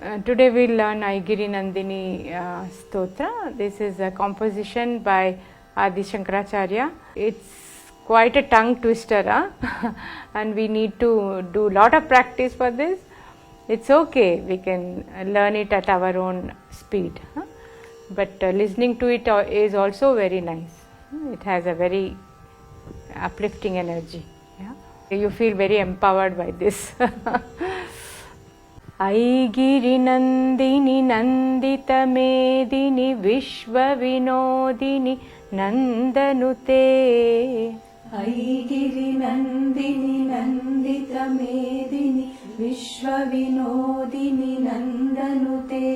Today we'll learn Aigiri Nandini Stotra. This is a composition by Adi Shankaracharya. It's quite a tongue twister, and we need to do lot of practice for this. It's okay, we can learn it at our own speed. But listening to it is also very nice. It has a very uplifting energy. Yeah? You feel very empowered by this. ऐगिरि नन्दिनि नन्दित मेदिनि विश्व विनोदिनि नन्दनुते ऐगिरि नन्दिनि नन्दित मेदिनि विश्व विनोदिनि नन्दनुते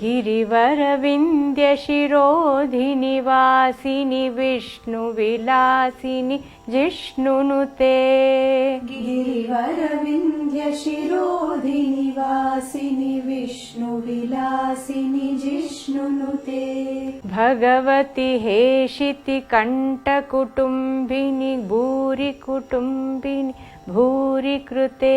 गिरिवर विन्द्य शिरोधिनि वासिनि विष्णु विलासिनि जिष्णुनुते गिरिवर विन्द्य शिरोधिनि वासिनि विष्णु विलासिनि जिष्णुनुते भगवति हेशिति कण्ठकुटुम्बिनि भूरि कुटुम्बिनि भूरि कृते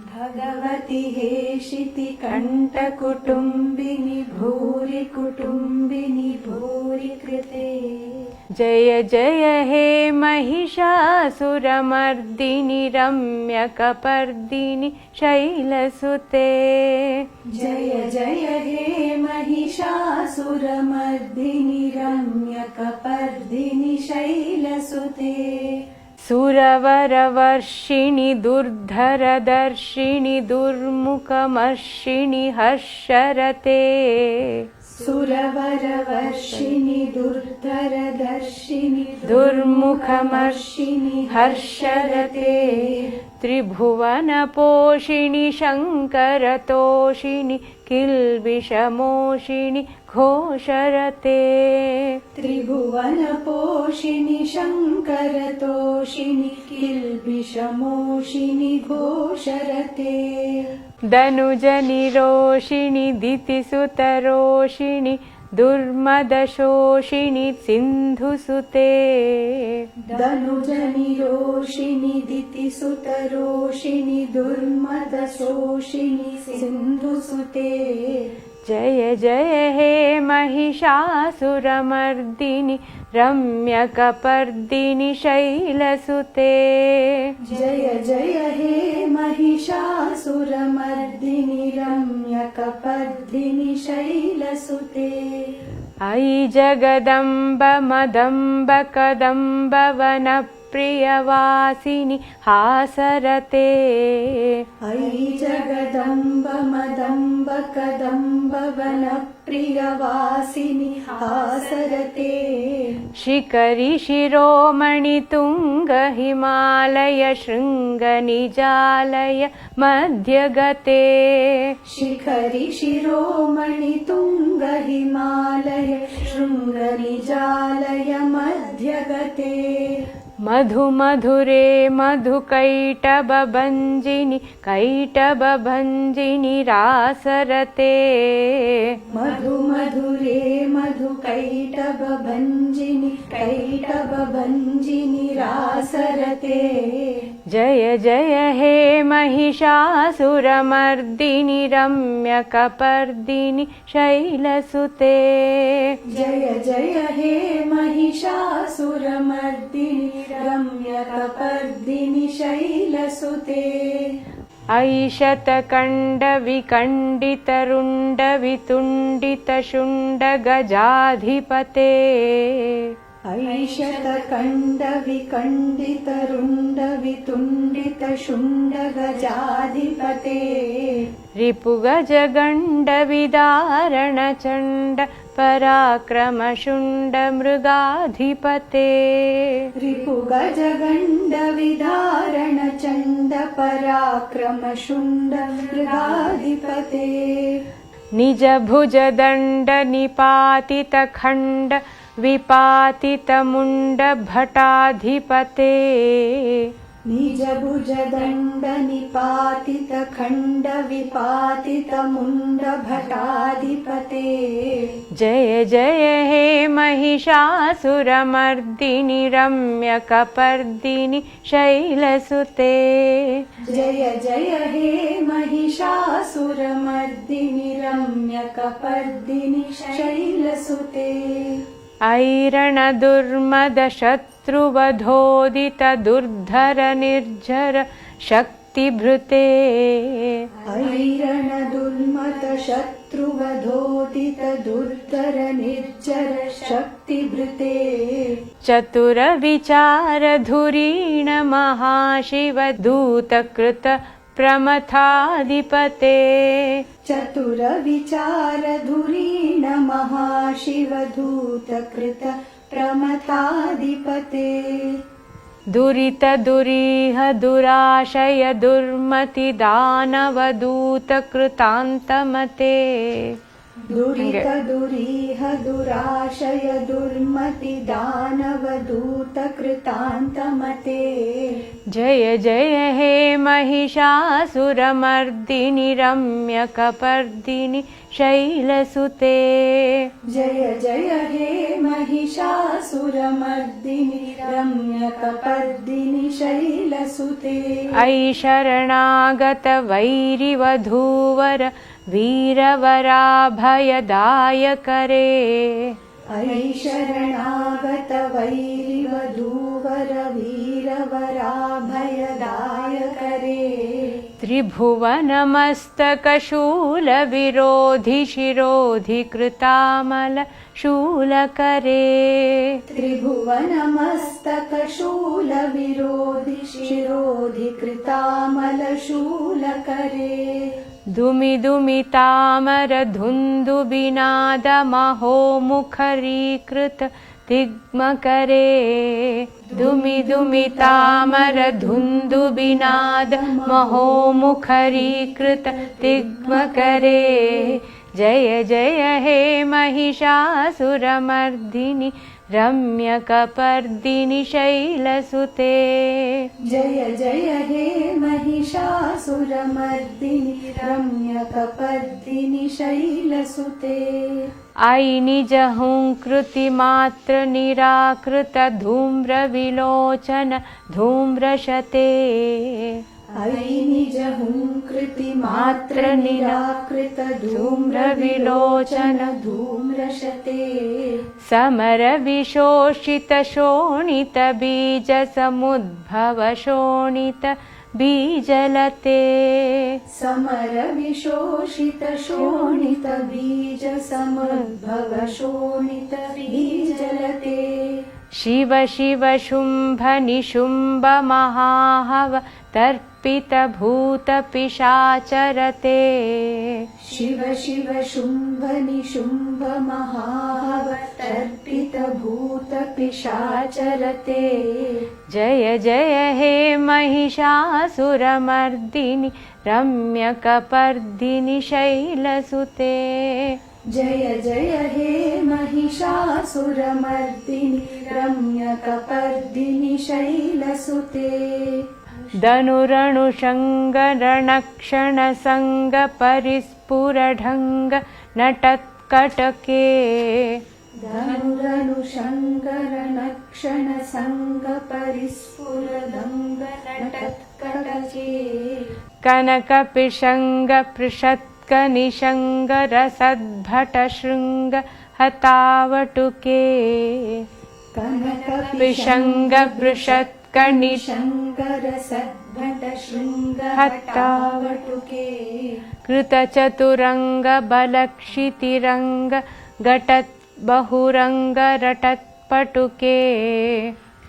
भगवति हेशिति कण्ठकुटुम्बिनि भूरि कुटुम्बिनि भूरि कृते जय जय हे महिषासुरमर्दिनि रम्यकपर्दिनि शैलसुते जय जय हे महिषासुरमर्दिनि रम्यकपर्दिनि शैलसुते सुरवरवर्षिणि दुर्धरदर्शिनि दुर्मुखमर्षिणि हर्षरते सुरवरवर्षिणि दुर्धरदर्शिनि दुर्मुखमर्षिणि हर्षरते त्रिभुवनपोषिणि शङ्करतोषिणि किल्बिषमोषिणि घोषरते त्रिभुवनपोषिणि शङ्करतोषिणि किल्बिषमोषिणि घोषरते धनुजनिरोषिणि दितिसुतरोषिणि दुर्मदशोषिणि सिन्धुसुते धनुजनिरोषिणि दितिसुतरोषिणि दुर्मदशोषिणि सिन्धुसुते जय जय हे महिषासुरमर्दिनि रम्यकपर्दिनि शैलसुते जय जय हे महिषासुरमर्दिनि रम्यकपर्दिनि शैलसुते अयि जगदम्ब मदम्ब कदम्ब वनप्रियवासिनि हासरते अयि जगदम्ब मदम्ब कदम्ब वनप्रियवासिनि हासरते शिखरि शिरोमणि तुङ्ग हिमालय शृङ्गनिजालय मध्यगते शिखरि शिरोमणि तुङ्ग हिमालय शृङ्गनिजालय मध्यगते मधुमधुरे मधुकैटभञ्जिनि कैटभञ्जिनि रासरते मधुमधुरे मधुकैटभञ्जिनि कैटभञ्जिनि रासरते जय जय हे महिषासुरमर्दिनि रम्यकपर्दिनि शैलसुते जय जय हे महिषासुरमर्दिनि रम्यकपर्दिनि शैलसुते ऐशतकण्डविकण्डितरुण्डवितुण्डितशुण्डगजाधिपते ऐशतकण्डविकण्डितरुण्डवितुण्डितशुण्डगजाधिपते रिपुगजगण्डविदारणचण्ड पराक्रमशुण्ड मृगाधिपते रिपुगजगण्डविदारणचण्ड पराक्रमशुण्ड मृगाधिपते निजभुजदण्ड निपातितखण्ड विपातितमुण्ड भटाधिपते निजभुजदण्ड निपातित खण्ड विपातित मुण्ड भटाधिपते जय जय हे महिषासुरमर्दिनि रम्यकपर्दिनि शैलसुते जय जय हे महिषासुरमर्दिनि रम्यकपर्दिनि शैलसुते ऐरणदुर्मदशत्रुवधोदित दुर्धर निर्झर शक्तिभृते ऐरणदुर्मत शत्रुवधोदित दुर्धर निर्जर शक्तिभृते चतुरविचारधुरीण महाशिवदूतकृत प्रमथाधिपते चतुरविचारधुरीण महाशिवधूतकृत प्रमथाधिपते दुरितदुरीह दुराशय दुर्मति दानवदूतकृतान्तमते दुरित दुरीह दुराशय दुर्मति दानवदूत कृतान्तमते जय जय हे महिषासुरमर्दिनि रम्यकपर्दिनि शैलसुते जय जय हे महिषासुरमर्दिनि रम्यकपर्दिनि शैलसुते अयि शरणागत वैरिवधूवर वीरवराभयदायकरे अयि शरणागत वैरिवधूवर वीरवराभयदायकरे त्रिभुवनमस्तकशूलविरोधि शिरोधि कृतामल शूलकरे त्रिभुवनमस्तकशूलविरोधि शिरोधि कृतामलशूलकरे दुमि दुमि तामर धुन्दुबिनाद महोमुखरीकृत दिग्मकरे दुमि दुमि तामर धुन्दुबिनाद महोमुखरीकृत दिग्मकरे जय जय हे महिषासुरमर्दिनि रम्यकपर्दिनि शैलसुते जय जय हे महिषासुरमर्दिनि रम्यकपर्दिनि शैलसुते अयि निजहुङ्कृति मात्र निराकृत धूम्रविलोचन धूम्रशते अयि निजहुङ्कृति मात्र निराकृत धूम्रविलोचन धूम्रशते समरविशोषित शोणित बीज समुद्भव शोणित बीजलते समरविशोषित शोणित बीज समुद्भव शोणित बीजलते शिव शिव शुम्भ निशुम्भ महाहव तर्पित भूत पिशाचरते शिव शिव शुम्भ निशुम्भ महाहव तर्पित भूत पिशाचरते जय जय हे महिषासुरमर्दिनि रम्यकपर्दिनि शैलसुते जय जय हे महिषासुरमर्दिनि रम्यकपर्दिनि शैलसुते धनुरणुषङ्गरणक्षणसङ्ग परिस्फुरढङ्ग नटत्कटके धनुरनुषङ्गरणक्षणसङ्ग परिस्फुरदङ्ग नटत्कटके कनकपिशङ्ग पृषत्कनिशङ्ग रसद्भटशृङ्ग हतावटुके कनकपिशङ्ग पृषत्कनिशङ्ग रसद्भटशृङ्ग हतावटुके कृतचतुरङ्ग बलक्षितिरङ्ग घटत् बहुरङ्ग रटत्पटुके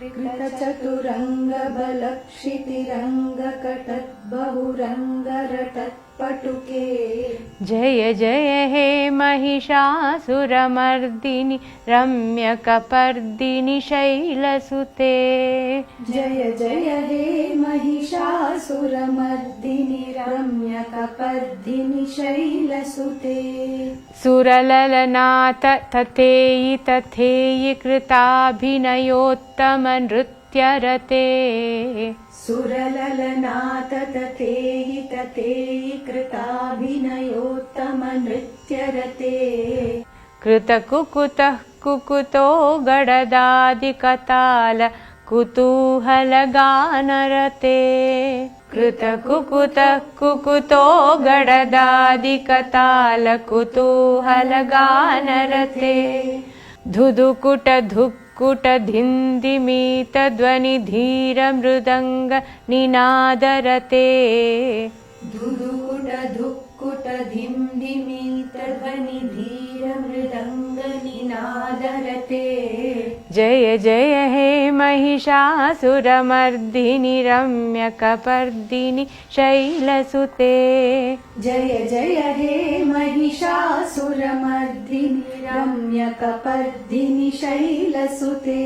कृतचतुरङ्ग बलक्षितिरङ्ग कटत् बहुरङ्ग रटत्पटुके जय जय हे महिषासुरमर्दिनि रम्यकपर्दिनि शैलसुते जय जय हे महिषासुरमर्दिनि रम्यकपर्दिनि शैलसुते सुरललनाथ तथेयि तथेयि कृताभिनयोत्तम नृत्यरते सुर तथेहि तथेहि कृताभिनयोत्तमनृत्यरते कृतकुकुतः कुकुतो गडदादिकताल कुतूहलगानरते कृतकुकुतः कुकुतो गडदादिकताल कुतूहलगानरते धुधुकुट धुक्कुट धिन्दिमीत ध्वनि धीर मृदंग निनादरते धुधुकुट धुक्कुट धिम्धिमीत ध्वनि धीर मृदंग निनादरते जय जय हे महिषासुरमर्दिनि रम्यकपर्दिनि शैलसुते जय जय हे महिषासुरमर्दिनि रम्यकपर्दिनि शैलसुते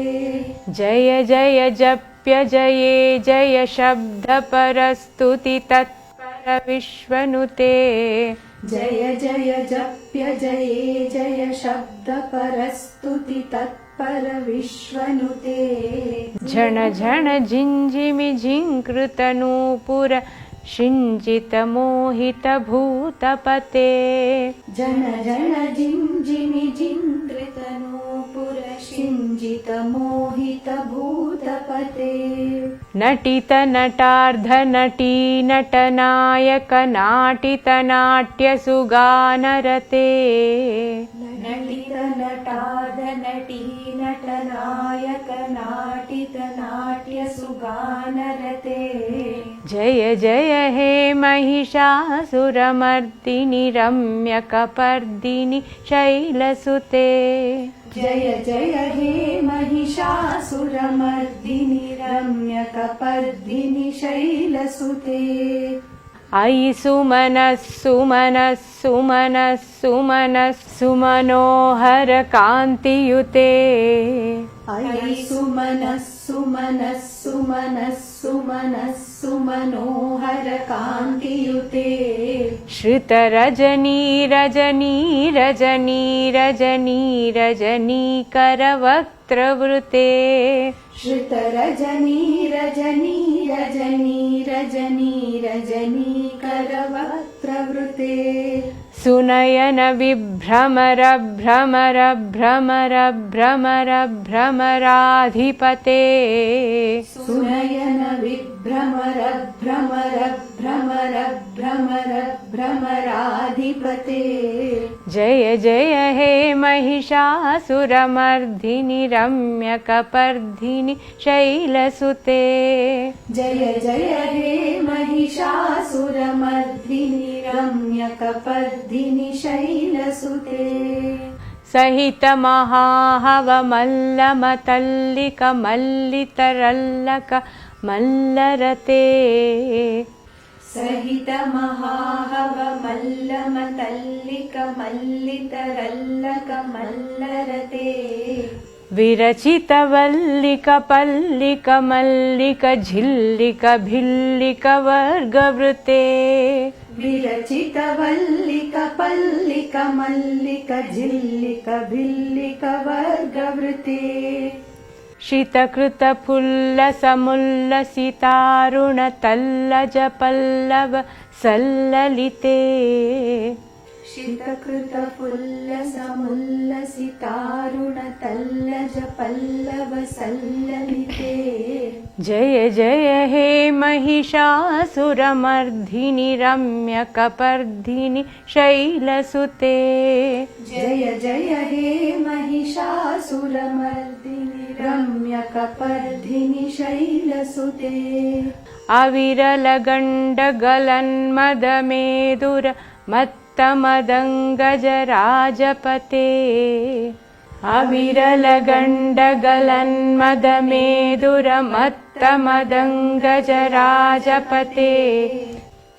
जय जय जप्य जये जय शब्दपरस्तुति तत्पर विश्वनुते जय जय जप्य जये जय शब्दपरस्तुति तत्पर विश्वनुते झण झण झिञ्झिमि झिङ्कृतनूपुर शिञ्जित मोहित भूतपते जन जन जिञ्जिमि जिङ्कृतनूपुर शिञ्जित मोहित भूतपते नटित नटार्ध नटी नटनायक नाटित नाट्य सुगानरते नटित नटार्ध नटी नटनायक नाटित नाट्य सुगानरते जय जय हे महिषासुरमर्दिनि रम्यकपर्दिनि शैलसुते जय जय हे महिषासुरमर्दिनि रम्यकपर्दिनि शैलसुते अयि सुमनः सुमनः सुमनः सुमनः सुमनोहर कान्तियुते अयि सुमनः सुमनः सुमनः सुमनः सुमनोहर कान्तियुते श्रितरजनी रजनी रजनी रजनी रजनीकरवक्त्रवृते श्रितरजनी रजनी रजनी रजनी रजनीकरवक्त्रवृते सुनयन विभ्रमर भ्रमर भ्रमर भ्रमर भ्रमराधिपते सुनयन विभ्रमर भ्रमर भ्रमर भ्रमर भ्रमराधिपते जय जय हे महिषासुरमर्दिनि रम्यकपर्दिनि शैलसुते जय जय हे महिषासुरमर्दिनि रम्यकपर्दिनि शैलसुते सहित महाहवमल्लमतल्लिक मल्लितरल्लक मल्लरते सहित महाहव मल्लमतल्लिक मल्लितरल्लक मल्लरते विरचित वल्लिक पल्लिक मल्लिक झिल्लिक भिल्लिक वर्गवृते विरचित वल्लिक पल्लिक मल्लिक झिल्लिक भिल्लिक वर्गवृते शितकृतफुल्लसमुल्लसितारुणतल्लज पल्लव सल्ललिते शितकृतफुल्लसमुल्लसितारुणतल्लज पल्लव सल्ललिते जय जय हे महिषासुरमर्दिनि रम्यकपर्दिनि शैलसुते जय जय हे महिषासुरमर्दिनि रम्यकपर्दिनि शैलसुते अविरलगण्डगलन्मदमेदुर मत्तमदङ्गजराजपते अविरलगण्डगलन्मदमेदुर मत्तमदङ्गजराजपते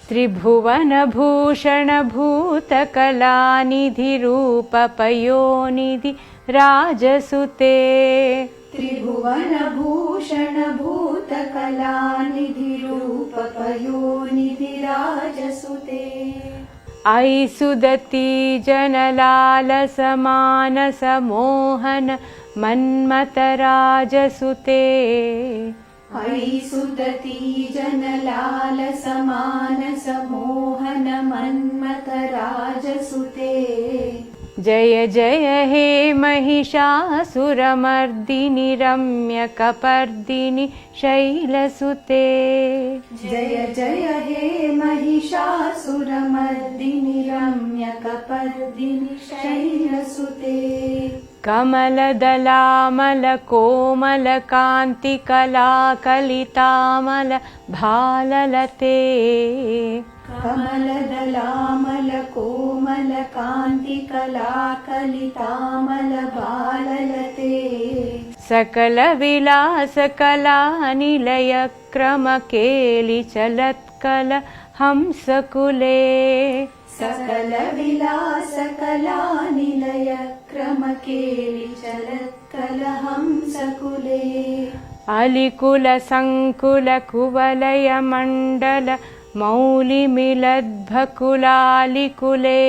त्रिभुवनभूषण भूतकलानिधिरूपपयोनिधि राजसुते त्रिभुवनभूषण भूतकलानिधिरूपपयोनिधि राजसुते अयि सुदती जनलालसमानसमोहन मन्मथराजसुते अयि सुदती जनलालसमानस मोहन मन्मथराजसुते जय जय हे महिषासुरमर्दिनि रम्यकपर्दिनि शैलसुते जय जय हे महिषासुरमर्दिनि रम्यकपर्दिनि शैलसुते कमलदलामलकोमलकान्तिकलाकलितामल भाललते कमलदलामलकोमलकान्तिकलाकलितामलभाललते सकलविलासकलानिलयक्रमकेलिचलत्कल हंसकुले सकलविलासकलानिलयक्रमकेलिचलत्कलहंसकुले अलिकुलसङ्कुलकुवलयमण्डल मौलिमिलद्भकुलालिकुले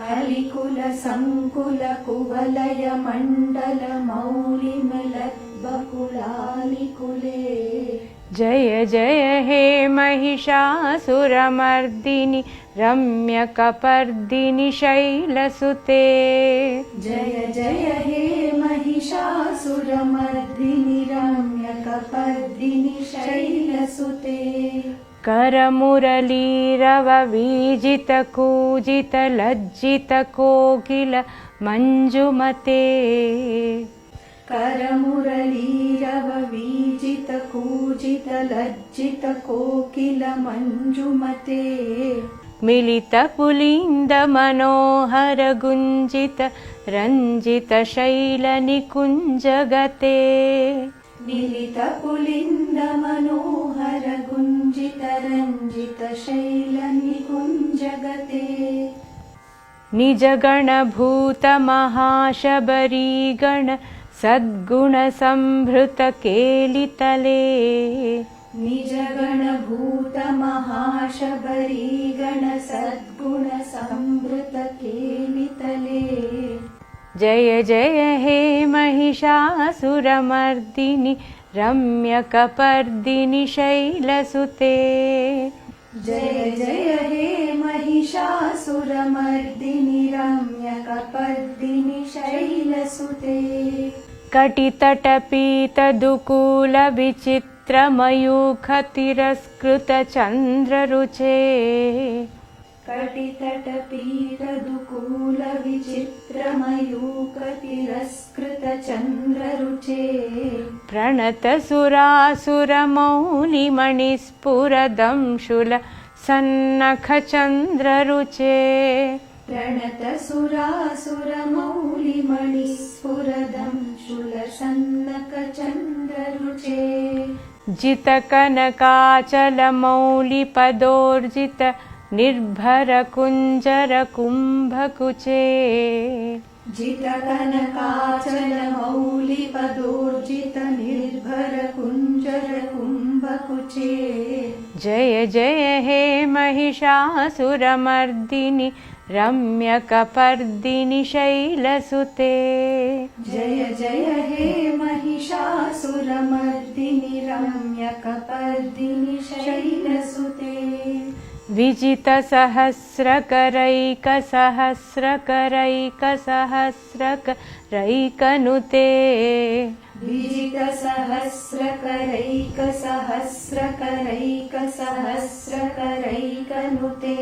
अलिकुलसङ्कुलकुवलयमण्डल मौलिमिलद्भकुलालिकुले जय जय हे महिषासुरमर्दिनि रम्यकपर्दिनि शैलसुते जय जय हे महिषासुरमर्दिनि रम्यकपर्दिनि शैलसुते करमुरलीरववीजितकूजितलज्जितकोकिल मञ्जुमते करमुरलीरववीजितकूजितलज्जितकोकिल मञ्जुमते मिलितपुलिन्दमनोहरगुञ्जित रञ्जितशैलनिकुञ्जगते मिलितपुलिन्दमनोहरगुञ्जितरञ्जितशैलनिकुञ्जगते निजगणभूतमहाशबरीगण सद्गुणसम्भृतकेलितले निजगणभूतमहाशबरीगण सद्गुणसम्भृतकेलितले जय जय हे महिषासुरमर्दिनि रम्यकपर्दिनि शैलसुते जय जय हे महिषासुरमर्दिनि रम्यकपर्दिनि शैलसुते कटितटपीतदुकूलविचित्रमयूखतिरस्कृतचन्द्ररुचे कटितटपीतदुकूलविचित्रमयूखतिरस्कृतचन्द्ररुचे प्रणतसुरासुरमौलिमणिस्फुरदंशुल सन्नखचन्द्ररुचे प्रणतसुरासुरमौलिमणिस्फुरदंशुलसन्नखचन्द्ररुचे जितकनकाचलमौलिपदोर्जित निर्भरकुञ्जरकुम्भकुचे जितकनकाचलमौलिपदोर्जित निर्भरकुञ्जरकुम्भकुचे जय जय हे महिषासुरमर्दिनि रम्यकपर्दिनि शैलसुते जय जय हे महिषासुरमर्दिनि रम्यकपर्दिनि शैलसुते विजितसहस्रकरैकसहस्रकरैकसहस्रकरैकनुते विजितसहस्रकरैकसहस्रकरैकसहस्रकरैकनुते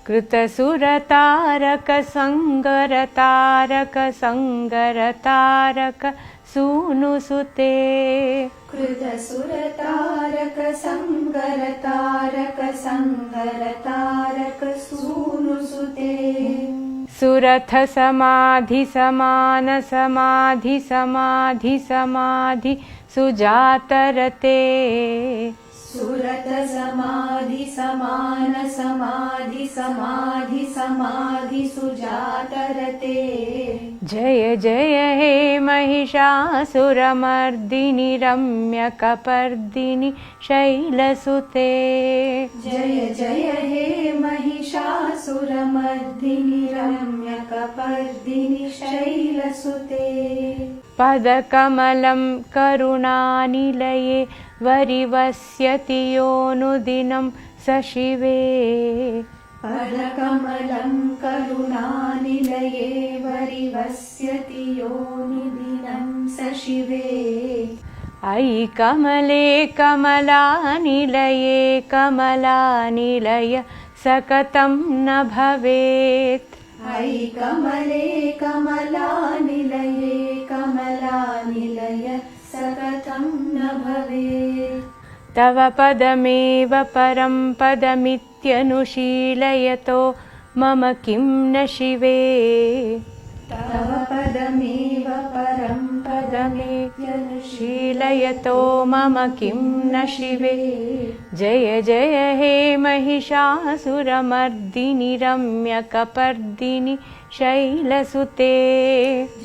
कृतसुरतारकसङ्गरतारकसङ्गरतारक सूनुसुते कृतसुरतारकसङ्गरतारकसङ्गरतारकसूनुसुते सुरथ समाधि समान समाधि समाधि समाधि सुजातरते सुरत समाधि समान समाधि समाधि समाधि सुजातरते जय जय हे महिषासुरमर्दिनि रम्यकपर्दिनि शैलसुते जय जय हे महिषासुरमर्दिनि रम्यकपर्दिनि शैलसुते पदकमलं करुणानिलये वरिवस्यति योऽनुदिनं स शिवे पदकमलं करुणानिलये वरिवस्यति योऽनुदिनं स शिवे अयि कमले कमलानिलये कमलानिलय सकतं न भवेत् अयि कमले कमलानिलये कमलानिलय सकतं न भवेत् तव पदमेव परं पदमित्यनुशीलयतो मम किं न शिवे तव पदमेव परं पदमित्यनुशीलयतो मम किं न शिवे जय जय हे महिषासुरमर्दिनि रम्यकपर्दिनि शैलसुते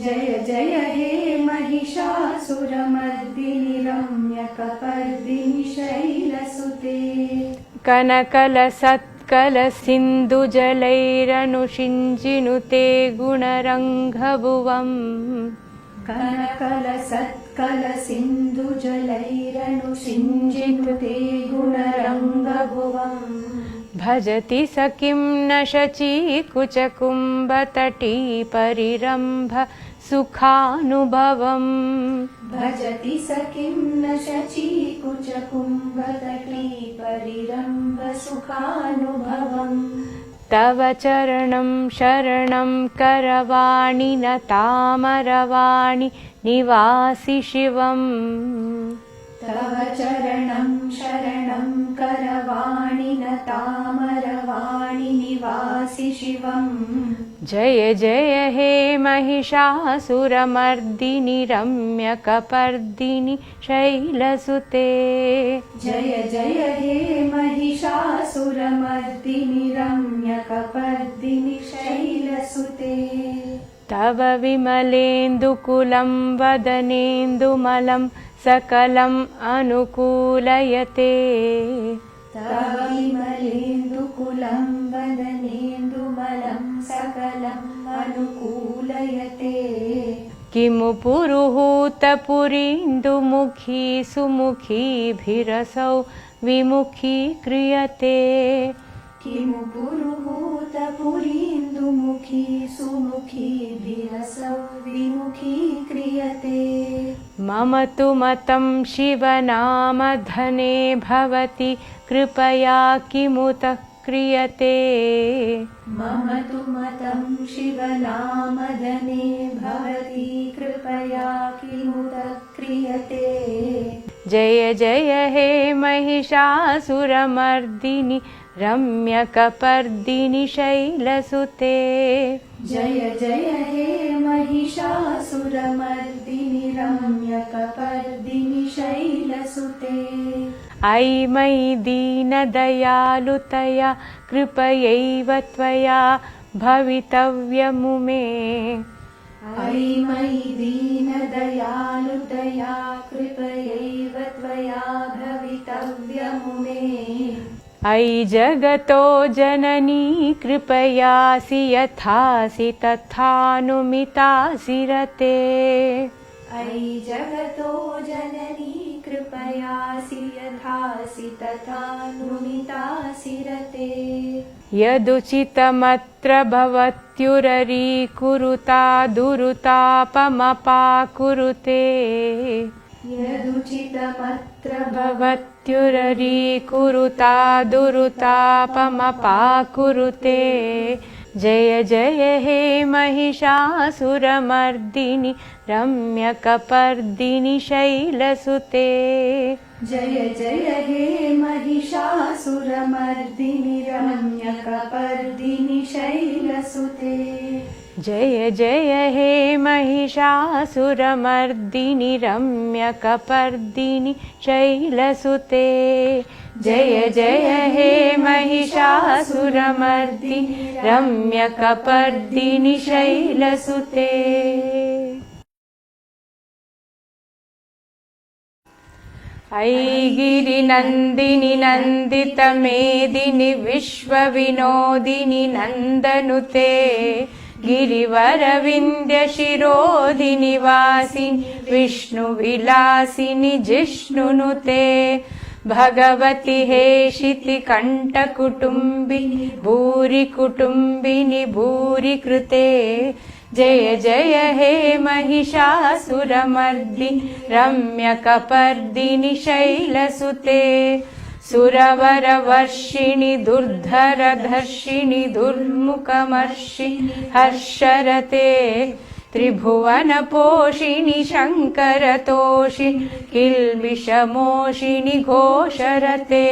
जय जय हे महिषासुरमर्दिनि रम्यकपर्दिनि शैलसुते कनकलसत्कलसिन्धुजलैरनुषिञ्जिनुते गुणरङ्गभुवम् कनकलसत्कलसिन्धुजलैरनुषिञ्जिनुते गुणरङ्गभुवम् भजति स किं न शचीकुचकुम्भतटी परिरम्भ सुखानुभवम् भजति स किं न शचीकुचकुम्भतटी परिरम्भ सुखानुभवम् तव चरणं शरणं करवाणि न तामरवाणि निवासि शिवम् तव चरणं शरणं करवाणि न तामरवाणि निवासि शिवम् जय जय हे महिषासुरमर्दिनि रम्यकपर्दिनि शैलसुते जय जय हे महिषासुरमर्दिनि रम्यकपर्दिनि शैलसुते तव विमलेन्दुकुलं वदनेन्दुमलं सकलम् अनुकूलयते तव विमलेन्दुकुलं वदनेन्दुमलं सकलम् अनुकूलयते किमु पुरुहूतपुरीन्दुमुखी सुमुखीभिरसौ विमुखीक्रियते किमु पुरुहूतपुरीन्दुमुखी सुमुखीभिरसौ विमुखीक्रियते मम तु मतं शिवनामधने भवति कृपया किमुतः क्रियते मम तु मतं शिवनामधने भवति कृपया किमुतः क्रियते जय जय हे महिषासुरमर्दिनि रम्यकपर्दिनि शैलसुते जय जय हे महिषासुरमर्दिनि रम्यकपर्दिनि शैलसुते अयि मयि दीनदयालुतया कृपयैव त्वया भवितव्यमुमे अयि मयि दीनदयालुतया कृपयैव त्वया भवितव्यमुमे अयि जगतो जननी कृपयासि यथासि तथानुमितासि रते अयि जगतो जननी कृपयासि यथासि तथानुमितासि रते यदुचितमत्र भवत्युररीकुरुता दुरुतापमपाकुरुते यदुचितमत्र भवत्युररीकुरुता दुरुतापमपाकुरुते जय जय हे महिषासुरमर्दिनि रम्यकपर्दिनि शैलसुते जय जय हे महिषासुरमर्दिनि रम्यकपर्दिनि शैलसुते जय जय हे महिषासुरमर्दिनि रम्यकपर्दिनि शैलसुते जय जय हे महिषासुरमर्दिनि रम्यकपर्दिनि शैलसुते अयि गिरिनन्दिनि नन्दितमेदिनि विश्वविनोदिनि नन्दनुते गिरिवरविन्द्यशिरोधिनिवासिनि विष्णुविलासिनि जिष्णुनुते भगवति हेशिति कण्ठकुटुम्बिनि भूरि कुटुम्बिनि भूरि कृते जय जय हे महिषासुरमर्दिनि रम्यकपर्दिनि शैलसुते सुरवरवर्षिणि दुर्धरधर्षिणि दुर्मुखमर्षिणि हर्षरते त्रिभुवनपोषिणि शङ्करतोषिणि किल्बिषमोषिणि घोषरते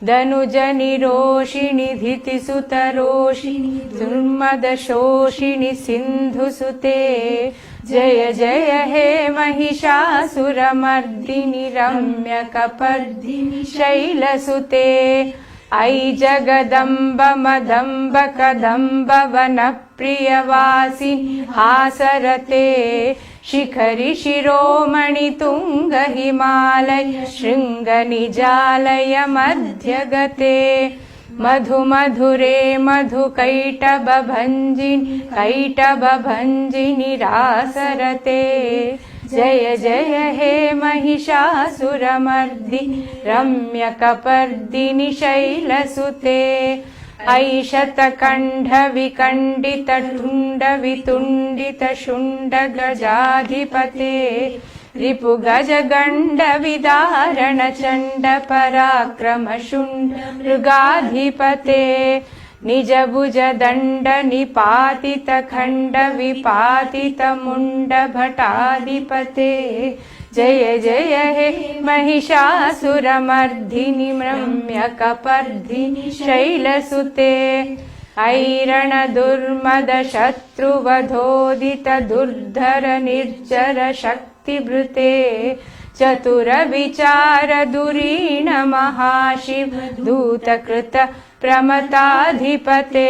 धनुजनिरोषिणि धितिसुतरोषिणि दुर्मदशोषिणि सिन्धुसुते जय जय हे महिषासुरमर्दिनि रम्यकपर्दिनि शैलसुते ऐ जगदम्ब मदम्ब कदम्ब वनप्रियवासिनि हासरते शिखरि शिरोमणि तुङ्ग हिमालय शृङ्गनिजालय मध्यगते मधुमधुरे मधुकैटभञ्जिनि कैटभञ्जिनि रासरते जय जय हे महिषासुरमर्दिनि रम्यकपर्दिनि शैलसुते ऐ शतकण्ठविकण्डितटुण्डवितुण्डितशुण्डगजाधिपते रिपुगजगण्डविदारण चण्डपराक्रमशुण्ड मृगाधिपते निजभुजदण्ड निपातितखण्ड विपातितमुण्डभटाधिपते जय जय हे महिषासुरमर्दिनि रम्यकपर्दिनि शैलसुते ऐरण दुर्मद शत्रुवधोदित दुर्धर निर्जर शक्तिभृते चतुर विचार दुरीण महाशिव दूतकृत प्रमताधिपते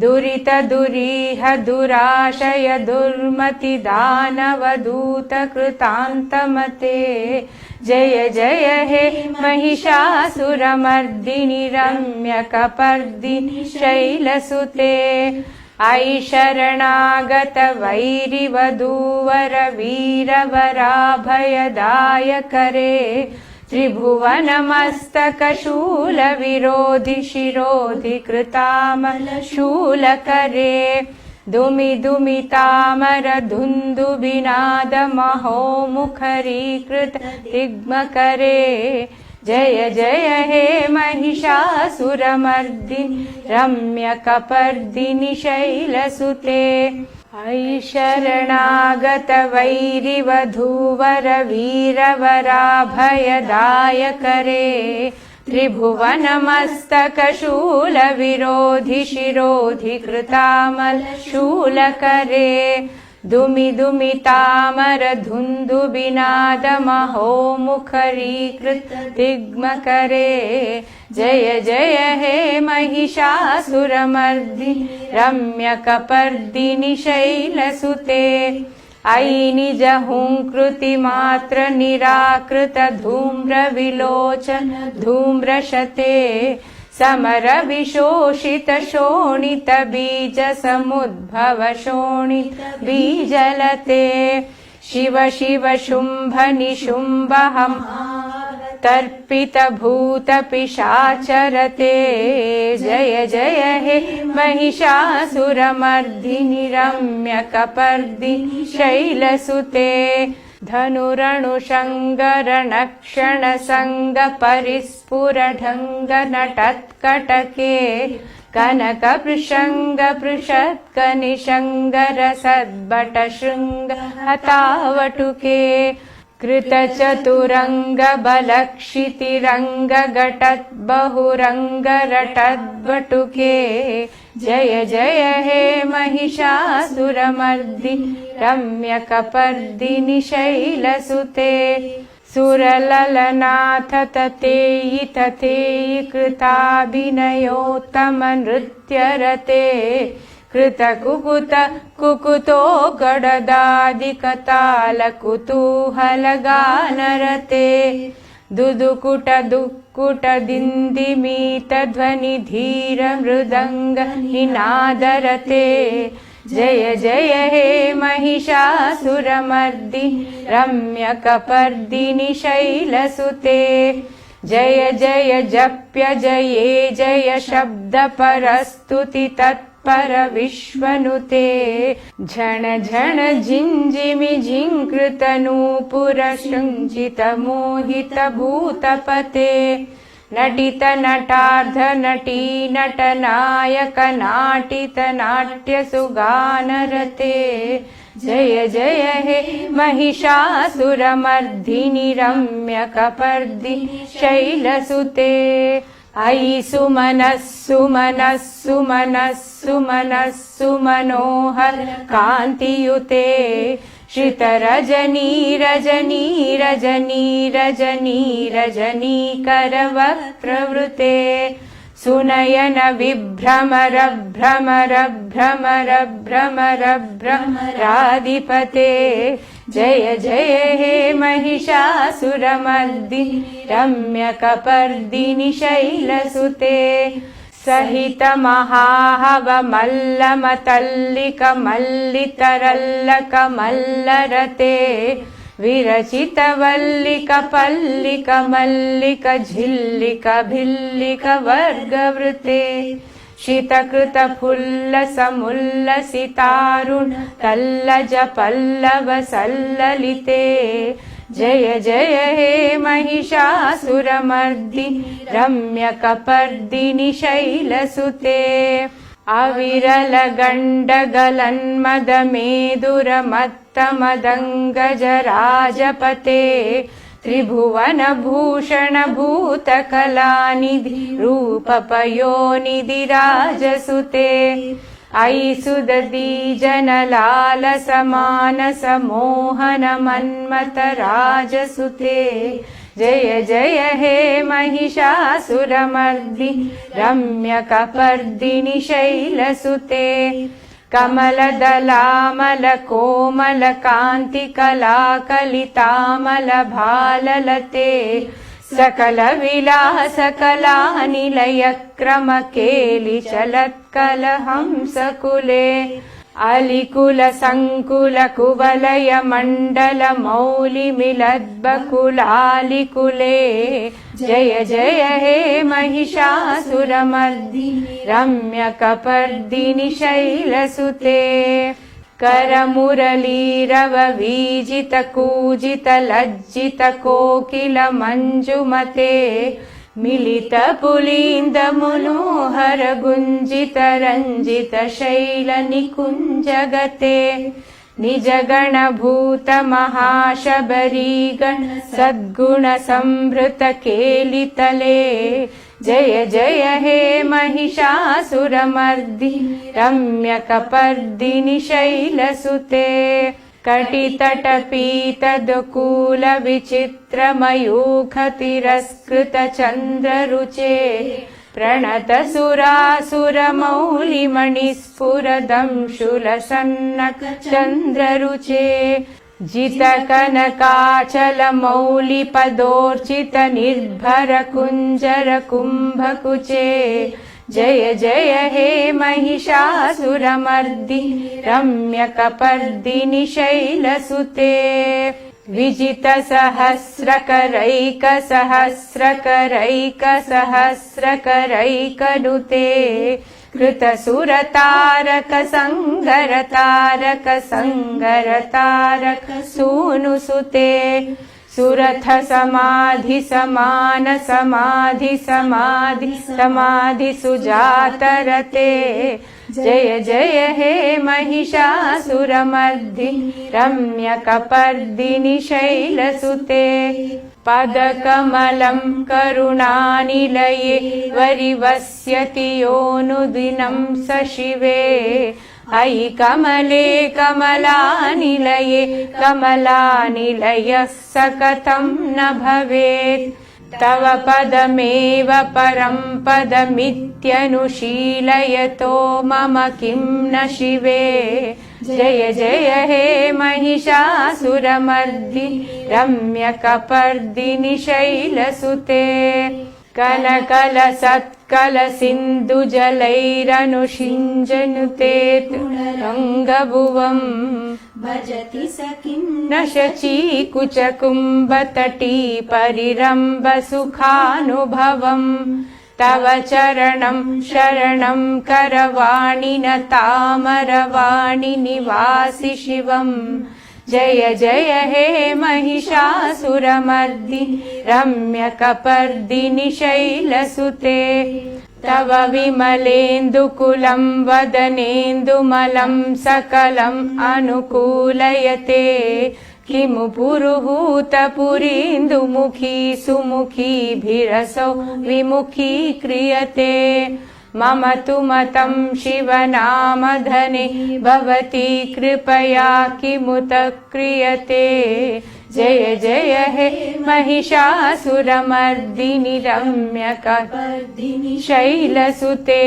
दुरित दुरीह दुराशय दुर्मति दानव दूतकृतान्तमते जय जय हे महिषासुरमर्दिनि रम्यकपर्दिनि शैलसुते ऐ शरणागत वैरिवधूवर वीरवराभयदायकरे त्रिभुवनमस्तकशूलविरोधि शिरोधि कृतामलशूलकरे दुमि दुमि तामर धुन्दुबिनाद महोमुखरीकृत दिग्मकरे जय जय हे महिषासुरमर्दिनि रम्यकपर्दिनि शैलसुते ऐ शरणागत वैरिवधूवर वीरवराभयदायकरे त्रिभुवनमस्तकशूलविरोधि शिरोधि कृतामलशूलकरे दुमि दुमि तामर धुन्दुबिनाद महोमुखरीकृत दिग्मकरे जय जय हे महिषासुरमर्दिनि रम्यकपर्दिनि शैलसुते ऐ निजहुङ्कृति मात्र निराकृत धूम्र विलोचन धूम्रशते समर विशोषित शोणित बीज समुद्भव शोणित बीजलते शिव शिव शुम्भ निशुम्भहं तर्पित भूत पिशाचरते जय जय हे महिषासुरमर्दिनि रम्यकपर्दिनि शैलसुते धनुरणुषङ्गरणक्षण संग परिस्फुरढङ्ग नटत्कटके कनक पृषङ्ग पृषत्क निषङ्गर सद्भट शृङ्ग हतावटुके कृतचतुरङ्ग बलक्षितिरङ्ग घटत् बहुरङ्ग रटद्वटुके जय जय हे महिषासुरमर्दिनि रम्यकपर्दिनि शैलसुते सुरललनाथ ततेयि ततेयि कृताभिनयोत्तम नृत्यरते कृतकुकुत कुकुतो गडदादिकताल कुतूहलगानरते दुदुकुट दुक्कुट दिन्दिमीत ध्वनि धीर मृदङ्ग निनादरते जय जय हे महिषासुरमर्दिनि रम्यकपर्दिनि शैलसुते जय जय जप्य जये जय शब्दपरस्तुति तत्पर विश्वनुते झण झण झिञ्झिमि झिङ्कृतनूपुर शृञ्जित मोहित भूतपते नटित नटार्ध नटी नटनायक नाटित नाट्य सुगानरते जय जय हे महिषासुरमर्दिनि रम्यकपर्दिनि शैलसुते अयि सुमनः सुमनः सुमनः सुमनः सुमनोहर कान्तियुते श्रितरजनी रजनी रजनी रजनी रजनीकरवक्त्रवृते सुनयन विभ्रमर भ्रमर भ्रमर भ्रमर भ्रमराधिपते जय जय हे महिषासुरमर्दिनि रम्यकपर्दिनि शैलसुते सहित महाहव मल्लमतल्लिक मल्लितरल्लक मल्लरते विरचित वल्लिक पल्लिक मल्लिक झिल्लिक भिल्लिक वर्गवृते शितकृत फुल्लसमुल्लसितारुण तल्लज पल्लव सल्ललिते जय जय हे महिषासुरमर्दिनि रम्यकपर्दिनि शैलसुते अविरल गण्डगलन्मदमेदुरमत्तमदङ्गजराजपते त्रिभुवनभूषण भूतकलानिधि रूपपयोनिधि राजसुते अयि सुदती जनलालसमानस मोहन मन्मथ राजसुते जय जय हे महिषासुरमर्दिनि रम्यकपर्दिनि शैलसुते कमलदलामल कोमल कान्ति कलाकलितामल भाललते सकल विलास कलानिलय क्रम केलि चलत्कल हंसकुले अलिकुल संकुल कुवलय मण्डल मौलि मिलद्बकुलालिकुले जय जय हे महिषासुरमर्दिनि रम्यकपर्दिनि शैलसुते करमुरलीरव वीजित कूजित लज्जित कोकिल मञ्जुमते मिलित पुलीन्द मनोहर गुञ्जित रञ्जित शैल निकुञ्जगते निज गणभूत महाशबरीगण सद्गुण संभृत केलितले जय जय हे महिषासुरमर्दिनि रम्यकपर्दिनि शैलसुते कटितटपीतदुकूल विचित्र मयूख तिरस्कृत चन्द्ररुचे प्रणत सुरासुर मौलिमणिस्फुरदंशुल सन्नक चन्द्ररुचे जित कनकाचल मौलि पदोर्चित निर्भर कुञ्जर कुम्भकुचे जय जय हे महिषासुरमर्दिनि रम्यकपर्दिनि शैलसुते विजित सहस्रकरैक सहस्रकरैक सहस्रकरैकनुते कृत सुरतारक संगरतारक संगरतारक सूनुसुते सुरथ समाधि समान समाधि समाधि समाधि सुजातरते जय जय हे महिषासुरमर्दिनि रम्यकपर्दिनि शैलसुते पदकमलं करुणानिलये वरिवस्यति योऽनुदिनं स शिवे अयि कमले कमलानिलये कमलानिलयः स कथं न भवेत् तव पदमेव परं पदमित्यनुशीलयतो मम किं न शिवे जय जय हे महिषासुरमर्दिनि रम्यकपर्दिनि शैलसुते कलकलसत्कलसिन्धुजलैरनुषिञ्जनुते रङ्गभुवम् भजति स किं न शचीकुचकुम्भतटी परिरम्भसुखानुभवम् तव चरणं शरणं करवाणि न तामरवाणि निवासि शिवम् जय जय हे महिषासुरमर्दिनि रम्यकपर्दिनि शैलसुते तव विमलेन्दुकुलं वदनेन्दुमलं सकलम् अनुकूलयते किमु पुरुहूतपुरीन्दुमुखी सुमुखीभिरसौ विमुखी क्रियते मम तु मतं शिवनामधने भवती कृपया किमुत क्रियते जय जय हे महिषासुरमर्दिनि रम्यकपर्दिनि शैलसुते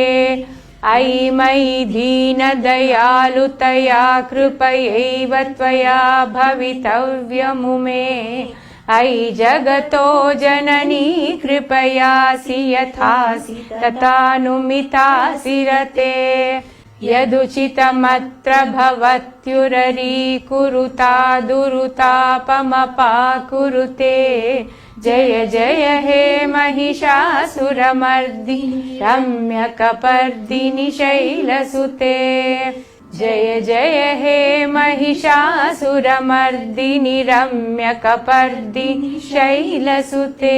अयि मयि दीनदयालुतया कृपयैव त्वया भवितव्यमुमे अयि जगतो जननी कृपयासि यथासि तथानुमितासि रते यदुचितमत्र भवत्युररीकुरुता दुरुतापमपाकुरुते जय जय हे महिषासुरमर्दिनि रम्यकपर्दिनि शैलसुते जय जय हे महिषासुरमर्दिनि रम्यकपर्दिनि शैलसुते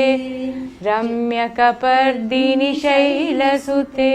रम्यकपर्दिनि शैलसुते।